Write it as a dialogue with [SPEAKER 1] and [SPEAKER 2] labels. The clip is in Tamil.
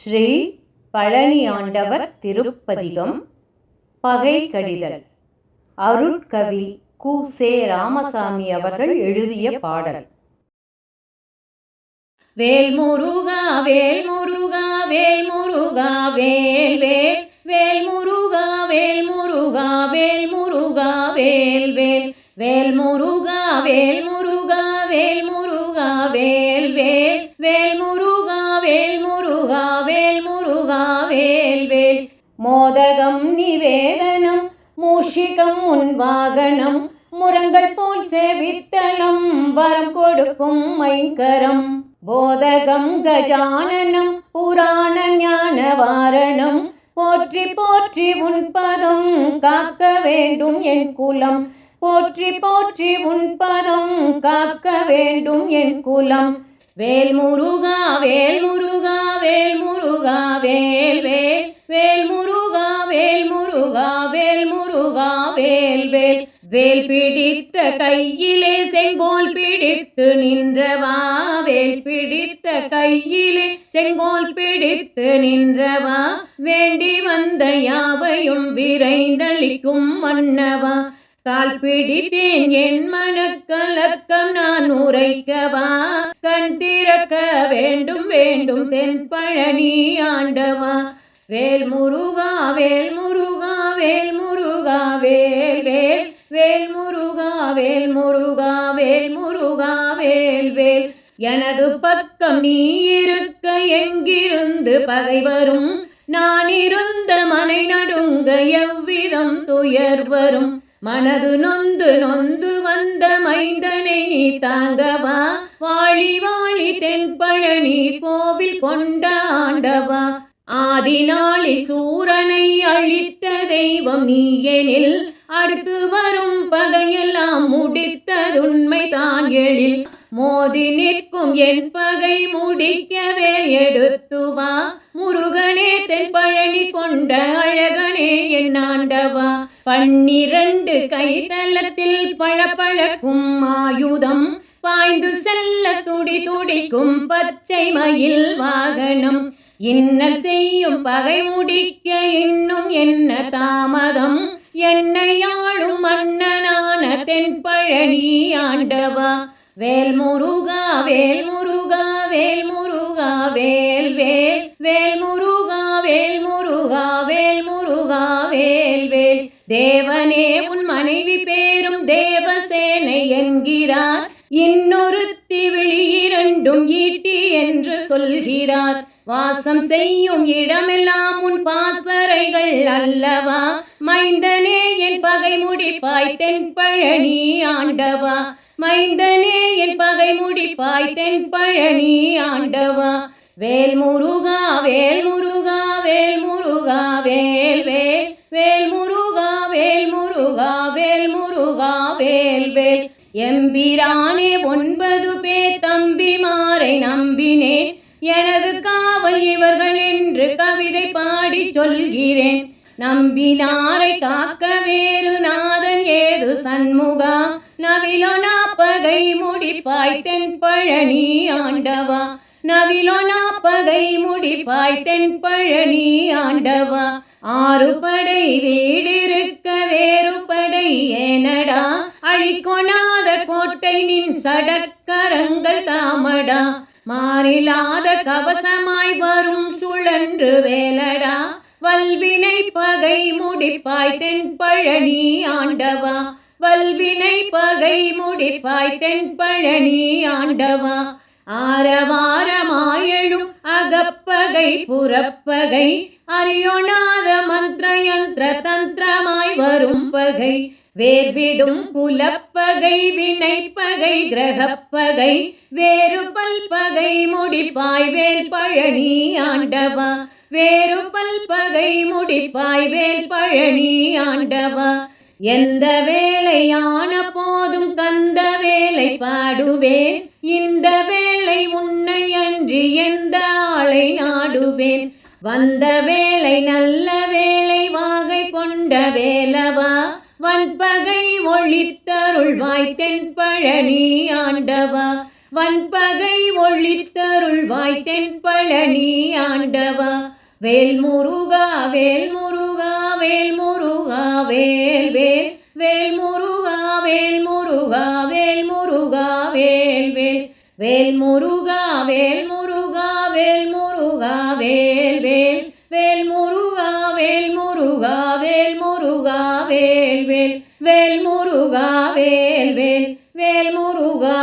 [SPEAKER 1] ஸ்ரீ பழனி ஆண்டவர் திருப்பதிகம் பகை கடிதல். அருட்கவி கு. சே. ராமசாமி அவர்கள் எழுதிய பாடல்.
[SPEAKER 2] வேல் முருகா வேல் முருகா வேல் முருகா வேல் வேல் வேல் முருகா வேல் முருகா வேல் முருகா வேல் வேல் வேல் முருகா வேல் முருகா வேல் முருகா வேல் வேல் வேல் முருகா வேல் முருகா வேல் முருகா வேல் வேல். மோதகம் நிவேதனம் மூஷிகம் உன் வாகனம் முரங்கள் போல் சேவித்தனம் வரம் கொடுக்கும் மைங்கரம். போதகம் கஜானனம் புராண ஞான வாரணம் போற்றி போற்றி உன் பதம் காக்க வேண்டும் என் குலம். போற்றி போற்றி உன் பதம் காக்க வேண்டும் என் குலம். வேல் முருகா வேல் முருகா வேல் முருகா வேல் வேல் வேல் முருகா வேல் முருகா வேல் முருகா வேல் வேல். வேல் பிடித்த கையிலே செங்கோல் பிடித்து நின்றவா வேல் பிடித்த கையிலே செங்கோல் பிடித்து நின்றவா வேண்டி வந்த யாவையும் விரைந்தளிக்கும் மன்னவா. கால் பிடித்தேன் என் மனக்கலக்கம் நான் உரைக்கவா கண் திறக்க வேண்டும் வேண்டும் தென் பழனி ஆண்டவா. வேல் முருகா வேல் முருகா வேல் முருகா வேல் வேல் வேல் முருகா வேல் முருகா வேல் முருகா வேல் வேல். எனது பக்கம் நீ இருக்க எங்கிருந்து பகை வரும் நான் இருந்த மனை நடுங்க எவ்விதம் துயர் வரும். மனது நொந்து நொந்து வந்த மைந்தனை நீ தாங்கவா வாழி வாழி தென் பழனி கோவில் கொண்ட ஆண்டவா. ஆதி நாளில் சூரனை அழித்த தெய்வம் நீ எனில் அடுத்து வரும் பகையெல்லாம் முடித்ததுண்மை தான் எழில். மோதி நிற்கும் என் பகை முடிக்கவே எடுத்து வா முருகனே தென் பழனி கொண்ட அழகனே என் ஆண்டவா. 12 கைத்தலத்தில் பளபளக்கும் ஆயுதம் பாய்ந்து செல்ல துடி துடிக்கும் பச்சை மயில் வாகனம். இன்னல் செய்யும் பகை முடிக்க இன்னும் என்ன தாமதம் என்னை ஆளும் மன்னனான தென் பழனி ஆண்டவா. வேல் முருகா வேல் முருகா வேல் முருகா வேல் வேல் வேல் முருகா வேல் முருகா வேல் முருகா வேல் வேல். தேவனே உன் மனைவி பேரும் தேவசேனை என்கிறார் இன்னொருத்தி விழி இரண்டும் ஈட்டி என்று சொல்கிறார். வாசம் செய்யும் இடமெல்லாம் உன் பாசறைகள் அல்லவா மைந்தனே என் பகை முடிப்பாய் தென் பழனி ஆண்டவா. மைந்தனே என் பகை முடிப்பாய் தென் பழனி ஆண்டவா. வேல் முருகா வேல் முருகா வேல் முருகா வேல் வேல் வேல் முருகா வேல் முருகா வேல் முருகா வேல் வேல். எம்பிரானே 9 பேர் தம்பிமாரை நம்பினேன் எனது காவல் இவர்கள் என்று கவிதை பாடி சொல்கிறேன். நம்பினாரை காக்க வேறு நாதன் ஏது சண்முகா நவிலோனா பகை முடிப்பாய் தென் பழனி ஆண்டவா. நவிலோனா பகை முடிப்பாய் தென் பழனி ஆண்டவா. 6 படை வீடிருக்க வேறு படை ஏனடா அழிக்கொணாத கோட்டை நின் சடக்கரங்கள் தாமடா. மாறிலாத கவசமாய் வரும் சுழன்று வேலடா வல்வினை பகை முடிப்பாய் தென் பழனி ஆண்டவா. வல்வினை பகை முடிப்பாய் தென் பழனி ஆண்டவா. ஆரவாரமாயழும் அகப்பகை புறப்பகை அறியொணாத மந்திர யந்திர தந்திரமாய் வரும் பகை. வேர்விடும் குலப்பகை வினைப்பகை கிரகப்பகை வேறு பல்பகை முடிப்பாய் வேல் பழனி ஆண்டவா. வேறு பல்பகை முடிப்பாய் வேல் பழனி ஆண்டவா. எந்த வேளையான போதும் கந்த வேலை பாடுவேன் இந்த வேளை உன்னை அன்றி எந்த ஆளை நாடுவேன். வந்த வேளை நல்ல வேளை வாகை கொண்ட வேலவா வன்பகை ஒழித்தருள்வாய் தென் பழனி ஆண்டவா. வன்பகை ஒழித்தருள்வாய் தென்பழனி ஆண்டவா. வேல்முருகா வேல்முருகா வேல்முருகா வேல்வேல் வேல்முருகா வேல்முருகா வேல்முருகா வேல்வேல் வேல்முருகா வேல்முருகா வேல்முருகா வேல்வேல் வேல்முருகா வேல்முருகா வேல்முருகா வேல்வேல் வேல்முருகா வேல்வேல் வேல்முருகா